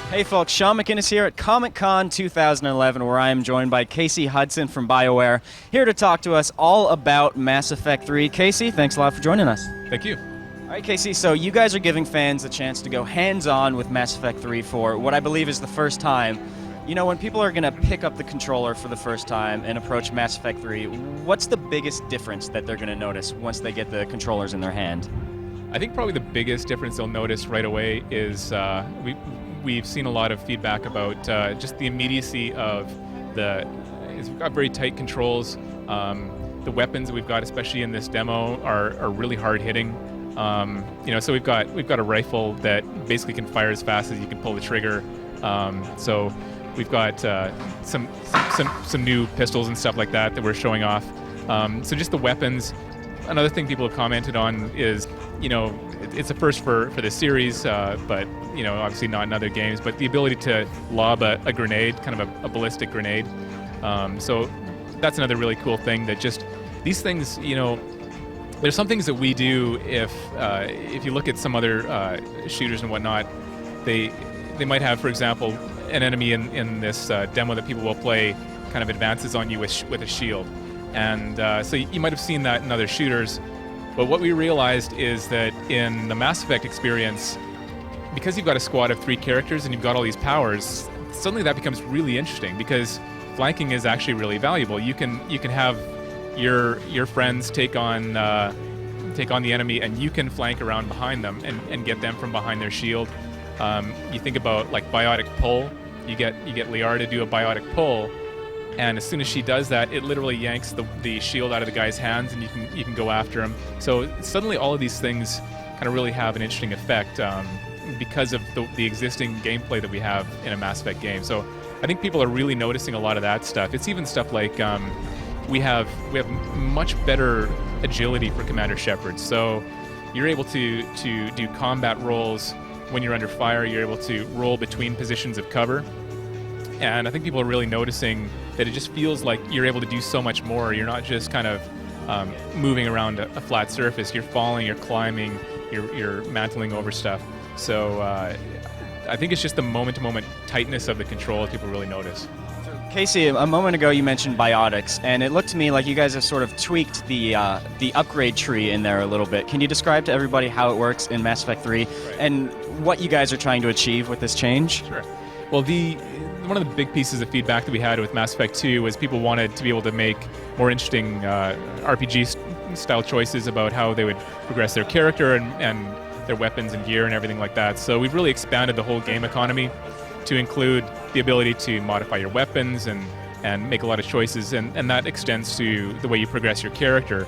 Hey folks, Sean McInnes here at Comic-Con 2011, where I am joined by Casey Hudson from BioWare, here to talk to us all about Mass Effect 3. Casey, thanks a lot for joining us. Thank you. All right, Casey, so you guys are giving fans a chance to go hands-on with Mass Effect 3 for what I believe is the first time. You know, when people are going to pick up the controller for the first time and approach Mass Effect 3, what's the biggest difference that they're going to notice once they get the controllers in their hand? I think probably the biggest difference they'll notice right away is we've seen a lot of feedback about just the immediacy of we've got very tight controls. The weapons that we've got, especially in this demo, are really hard hitting. So we've got a rifle that basically can fire as fast as you can pull the trigger. So we've got some new pistols and stuff like that we're showing off. So just the weapons. Another thing people have commented on is, it's a first for the series, but obviously not in other games. But the ability to lob a grenade, kind of a ballistic grenade. So that's another really cool thing. That just these things, there's some things that we do. If you look at some other shooters and whatnot, they might have, for example, an enemy in this demo that people will play kind of advances on you with a shield. And so you might have seen that in other shooters. But what we realized is that in the Mass Effect experience, because you've got a squad of 3 characters and you've got all these powers, suddenly that becomes really interesting because flanking is actually really valuable. You can have your friends take on the enemy, and you can flank around behind them and get them from behind their shield. You think about like biotic pull. You get Liara to do a biotic pull. And as soon as she does that, it literally yanks the shield out of the guy's hands, and you can go after him. So suddenly, all of these things kind of really have an interesting effect because of the existing gameplay that we have in a Mass Effect game. So I think people are really noticing a lot of that stuff. It's even stuff like we have much better agility for Commander Shepard. So you're able to do combat rolls when you're under fire. You're able to roll between positions of cover. And I think people are really noticing that it just feels like you're able to do so much more. You're not just kind of moving around a flat surface. You're falling, you're climbing, you're mantling over stuff. So I think it's just the moment-to-moment tightness of the control that people really notice. Casey, a moment ago you mentioned biotics, and it looked to me like you guys have sort of tweaked the upgrade tree in there a little bit. Can you describe to everybody how it works in Mass Effect 3 and what you guys are trying to achieve with this change? Sure. Well, one of the big pieces of feedback that we had with Mass Effect 2 was people wanted to be able to make more interesting RPG-style choices about how they would progress their character and their weapons and gear and everything like that. So we've really expanded the whole game economy to include the ability to modify your weapons and make a lot of choices, and that extends to the way you progress your character.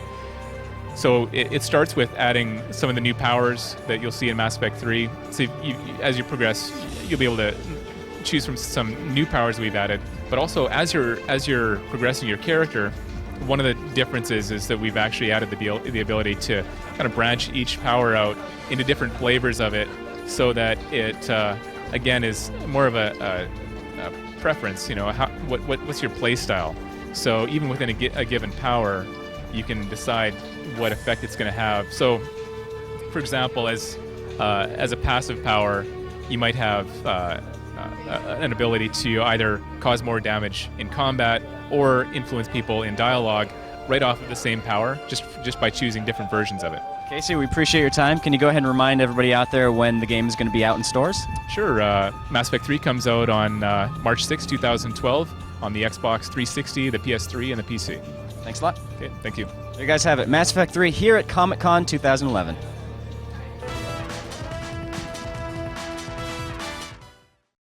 So it starts with adding some of the new powers that you'll see in Mass Effect 3. So as you progress, you'll be able to choose from some new powers we've added, but also as you're progressing your character, one of the differences is that we've actually added the ability to kind of branch each power out into different flavors of it, so that it again is more of a preference. What's your play style? So even within a given power, you can decide what effect it's going to have. So, for example, as a passive power, you might have an ability to either cause more damage in combat or influence people in dialogue right off of the same power, just by choosing different versions of it. Casey, we appreciate your time. Can you go ahead and remind everybody out there when the game is going to be out in stores? Sure. Mass Effect 3 comes out on March 6, 2012 on the Xbox 360, the PS3, and the PC. Thanks a lot. Okay, thank you. There you guys have it. Mass Effect 3 here at Comic-Con 2011.